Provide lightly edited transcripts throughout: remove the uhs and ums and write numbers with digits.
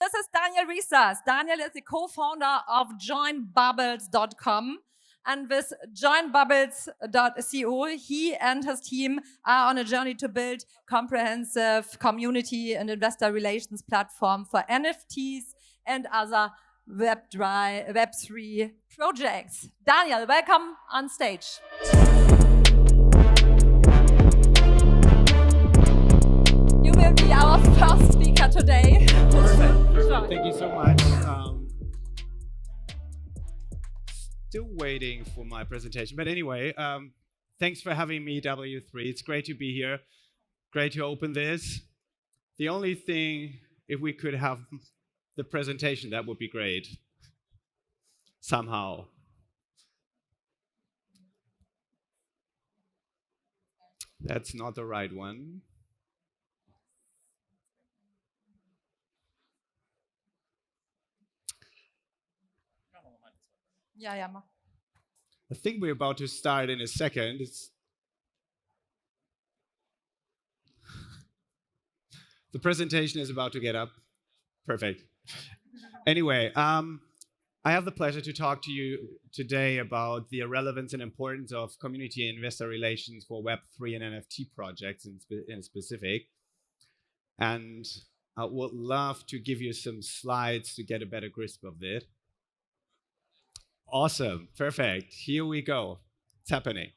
This is Daniel Resas. Daniel is the co-founder of joinbubbles.com. And with joinbubbles.co, he and his team are on a journey to build comprehensive community and investor relations platform for NFTs and other Web3 projects. Daniel, welcome on stage. You will be our first speaker today. Perfect. Thank you so much. Still waiting for my presentation, but anyway, thanks for having me, W3. It's great to be here. Great to open this. The only thing, if we could have the presentation, that would be great. Somehow. That's not the right one. Yeah. I think we're about to start in a second. The presentation is about to get up. Perfect. Anyway, I have the pleasure to talk to you today about the relevance and importance of community and investor relations for Web3 and NFT projects in specific. And I would love to give you some slides to get a better grasp of it. Awesome, perfect. Here we go. It's happening.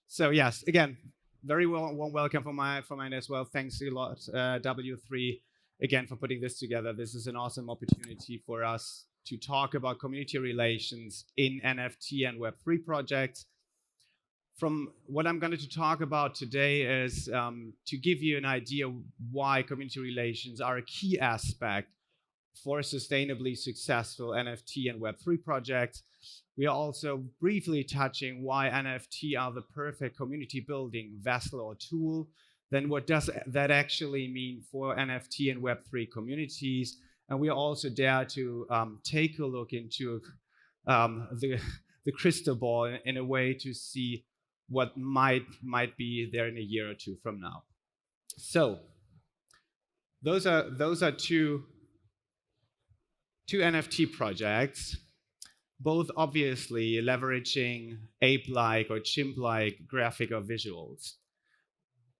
So yes, again, very warm welcome from mine as well. Thanks a lot, W3, again for putting this together. This is an awesome opportunity for us to talk about community relations in NFT and Web3 projects. From what I'm going to talk about today is to give you an idea why community relations are a key aspect for sustainably successful NFT and Web3 projects. We are also briefly touching why NFT are the perfect community building vessel or tool. Then what does that actually mean for NFT and Web3 communities? And we also dare to take a look into the crystal ball in a way to see what might be there in a year or two from now. So those are two NFT projects, both obviously leveraging ape-like or chimp-like graphic or visuals.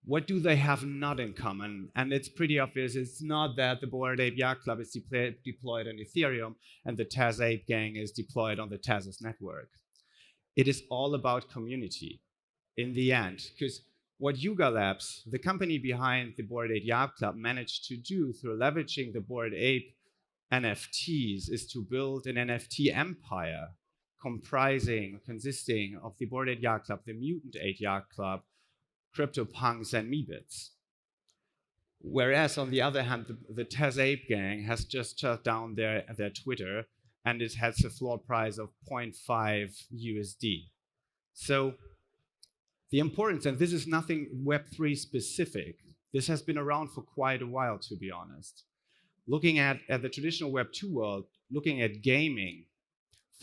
What do they have not in common? And it's pretty obvious. It's not that the Bored Ape Yacht Club is deployed on Ethereum and the Tez Ape Gang is deployed on the Tezos network. It is all about community in the end, because what Yuga Labs, the company behind the Bored Ape Yacht Club, managed to do through leveraging the Bored Ape NFTs is to build an NFT empire consisting of the Bored Ape Yacht Club, the Mutant Ape Yacht Club, CryptoPunks, and Meebits. Whereas on the other hand, the Tez Ape Gang has just shut down their Twitter, and it has a floor price of 0.5 USD. So the importance, and this is nothing Web3 specific, this has been around for quite a while, to be honest. Looking at the traditional Web2 world, looking at gaming,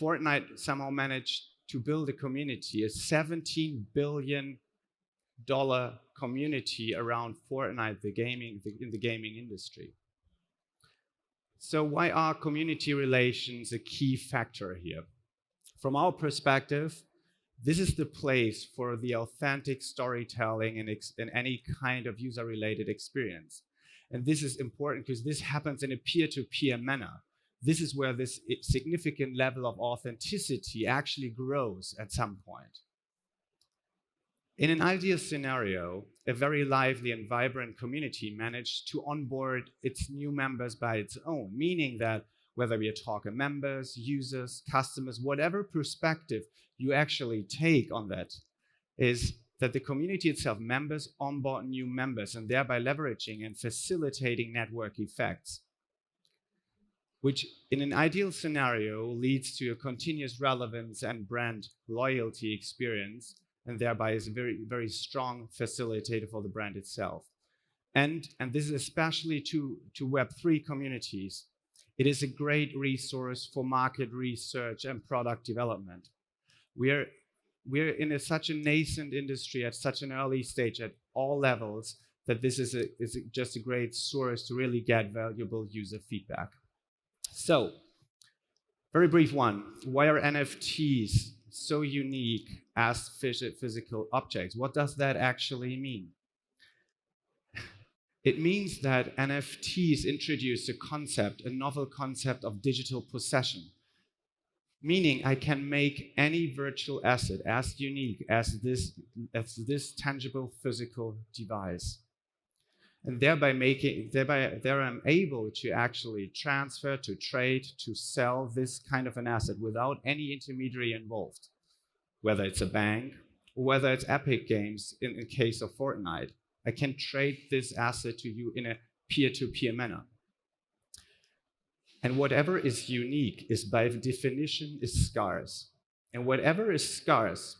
Fortnite somehow managed to build a community, a $17 billion community around Fortnite, in the gaming industry. So why are community relations a key factor here? From our perspective, this is the place for the authentic storytelling in any kind of user-related experience. And this is important because this happens in a peer-to-peer manner. This is where this significant level of authenticity actually grows at some point. In an ideal scenario, a very lively and vibrant community managed to onboard its new members by its own, meaning that whether we are talking members, users, customers, whatever perspective you actually take on that, is that the community itself, members onboard new members and thereby leveraging and facilitating network effects, which in an ideal scenario leads to a continuous relevance and brand loyalty experience, and thereby is a very, very strong facilitator for the brand itself. And this is especially to Web3 communities. It is a great resource for market research and product development. We're in such a nascent industry at such an early stage at all levels that this is just a great source to really get valuable user feedback. So, very brief one. Why are NFTs so unique as physical objects? What does that actually mean? It means that NFTs introduce a novel concept of digital possession, meaning I can make any virtual asset as unique as this tangible physical device. And there I'm able to actually transfer, to trade, to sell this kind of an asset without any intermediary involved, whether it's a bank or whether it's Epic Games in case of Fortnite. I can trade this asset to you in a peer-to-peer manner. And whatever is unique is by definition is scarce. And whatever is scarce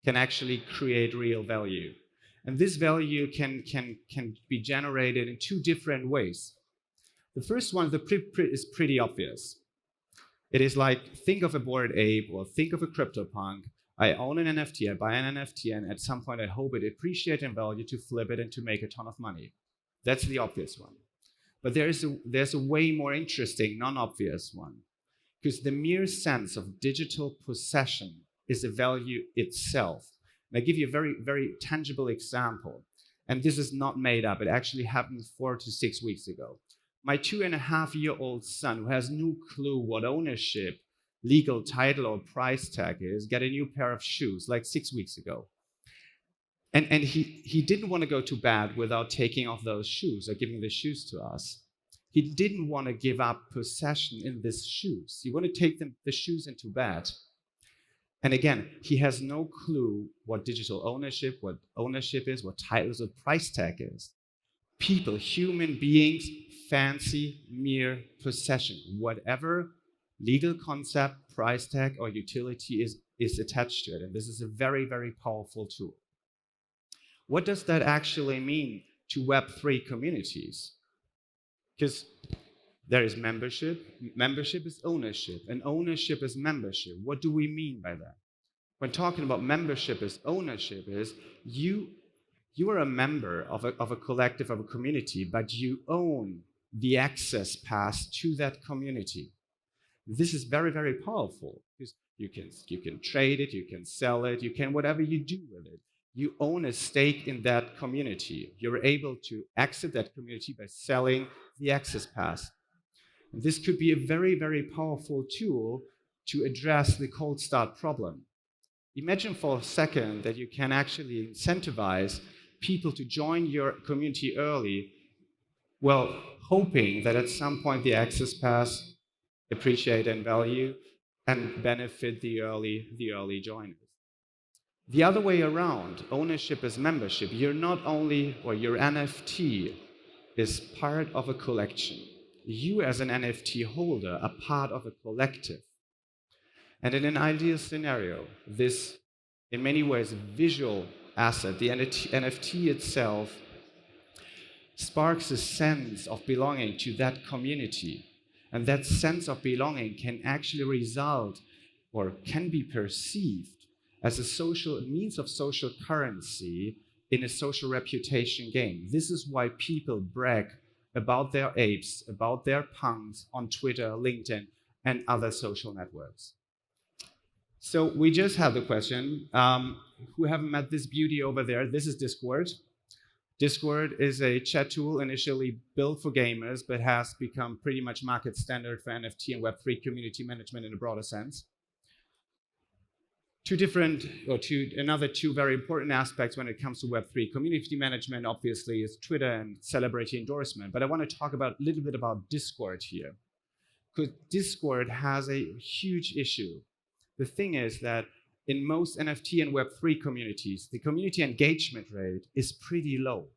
can actually create real value. And this value can be generated in two different ways. The first one is pretty obvious. It is like, think of a Bored Ape or think of a CryptoPunk. I own an NFT, I buy an NFT, and at some point I hope it appreciates in value to flip it and to make a ton of money. That's the obvious one. But there's a way more interesting, non-obvious one. Because the mere sense of digital possession is a value itself. And I give you a very, very tangible example. And this is not made up. It actually happened 4 to 6 weeks ago. My 2.5-year-old son, who has no clue what ownership, legal title, or price tag is, got a new pair of shoes like 6 weeks ago. And he didn't want to go to bed without taking off those shoes or giving the shoes to us. He didn't want to give up possession in these shoes. He wanted to take the shoes into bed. And again, he has no clue what digital ownership, what ownership is, what titles, what price tag is. People, human beings, fancy mere possession. Whatever legal concept, price tag, or utility is attached to it. And this is a very, very powerful tool. What does that actually mean to Web3 communities? Because there is membership. Membership is ownership, and ownership is membership. What do we mean by that? When talking about membership as ownership is you are a member of a collective, of a community, but you own the access pass to that community. This is very, very powerful because you can trade it, you can sell it, you can whatever you do with it. You own a stake in that community. You're able to exit that community by selling the access pass. And this could be a very, very powerful tool to address the cold start problem. Imagine for a second that you can actually incentivize people to join your community early, well, hoping that at some point the access pass appreciate in value and benefit the early joiners. The other way around, ownership is membership. You're not only, or your NFT is part of a collection. You as an NFT holder are part of a collective. And in an ideal scenario, this, in many ways, visual asset, the NFT itself, sparks a sense of belonging to that community. And that sense of belonging can actually result or can be perceived as a means of social currency in a social reputation game. This is why people brag about their apes, about their punks on Twitter, LinkedIn, and other social networks. So we just had the question, who haven't met this beauty over there? This is Discord. Discord is a chat tool initially built for gamers, but has become pretty much market standard for NFT and Web3 community management in a broader sense. Another two very important aspects when it comes to Web3 community management, obviously, is Twitter and celebrity endorsement. But I want to talk a little bit about Discord here, because Discord has a huge issue. The thing is that in most NFT and Web3 communities, the community engagement rate is pretty low.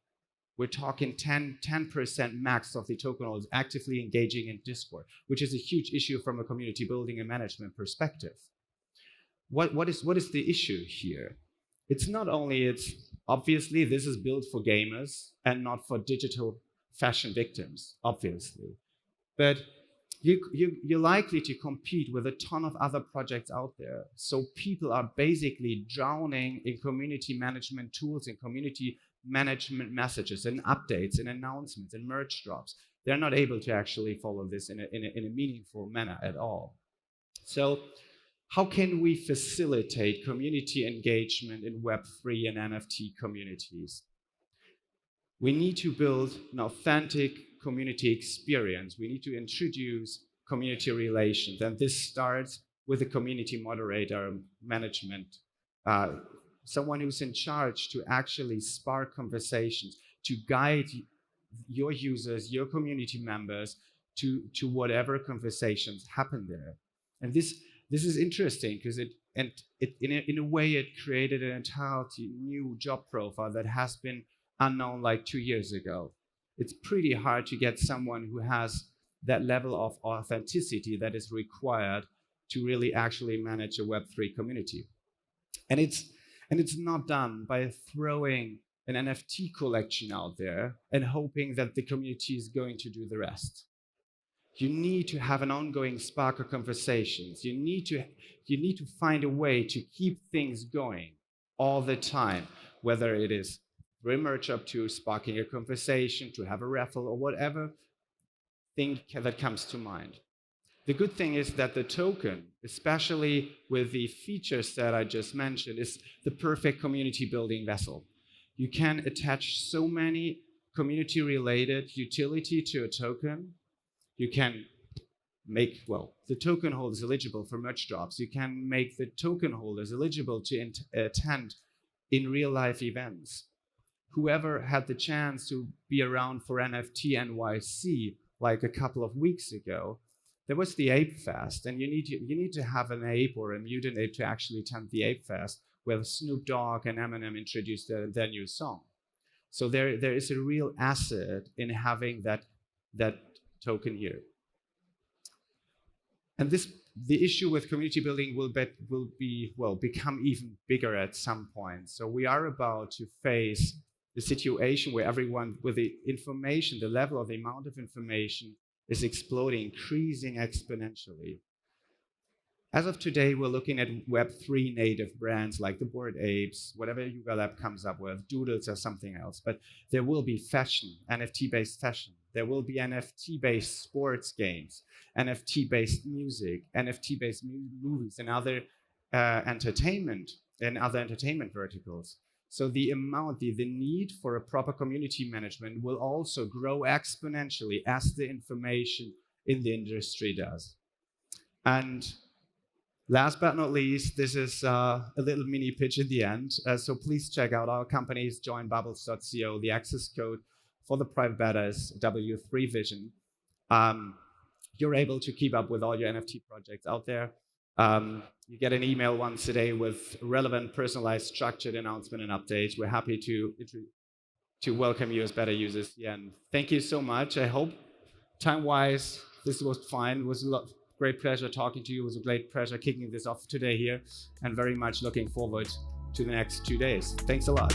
We're talking 10% max of the token holders actively engaging in Discord, which is a huge issue from a community building and management perspective. What is the issue here? It's not only, obviously this is built for gamers and not for digital fashion victims, obviously. But you're likely to compete with a ton of other projects out there. So people are basically drowning in community management tools and community management messages and updates and announcements and merge drops. they're not able to actually follow this in a meaningful manner at all. So how can we facilitate community engagement in Web3 and NFT communities? We need to build an authentic community experience. We need to introduce community relations, and this starts with a community moderator management, someone who's in charge to actually spark conversations, to guide your users, your community members to whatever conversations happen there. And this is interesting because in a way it created an entirely new job profile that has been unknown like 2 years ago. It's pretty hard to get someone who has that level of authenticity that is required to really actually manage a Web3 community. And it's not done by throwing an NFT collection out there and hoping that the community is going to do the rest. You need to have an ongoing spark of conversations. You need to find a way to keep things going all the time, whether it is through a merge up to sparking a conversation, to have a raffle, or whatever thing that comes to mind. The good thing is that the token, especially with the features that I just mentioned, is the perfect community building vessel. You can attach so many community-related utility to a token. You can make, well, the token holders eligible for merch drops. You can make the token holders eligible to attend in real-life events. Whoever had the chance to be around for NFT NYC like a couple of weeks ago, there was the Ape Fest, and you need to have an ape or a mutant ape to actually attend the Ape Fest, where Snoop Dogg and Eminem introduced their new song. So there is a real asset in having that token here. And the issue with community building will become even bigger at some point. So we are about to face the situation where everyone with the information, the level of the amount of information is exploding, increasing exponentially. As of today, we're looking at Web3 native brands like the Bored Apes, whatever Yuga Lab comes up with, Doodles or something else. But there will be fashion, NFT-based fashion. There will be NFT-based sports games, NFT-based music, NFT-based movies, and other entertainment verticals. So the need for a proper community management will also grow exponentially as the information in the industry does. And last but not least, this is a little mini pitch at the end. So please check out our companies, join bubbles.co. The access code for the private beta is W3Vision. You're able to keep up with all your NFT projects out there. You get an email once a day with relevant, personalized, structured announcement and updates. We're happy to welcome you as beta users. Yeah, and thank you so much. I hope time-wise this was fine. It was a great pleasure talking to you. It was a great pleasure kicking this off today here, and very much looking forward to the next 2 days. Thanks a lot.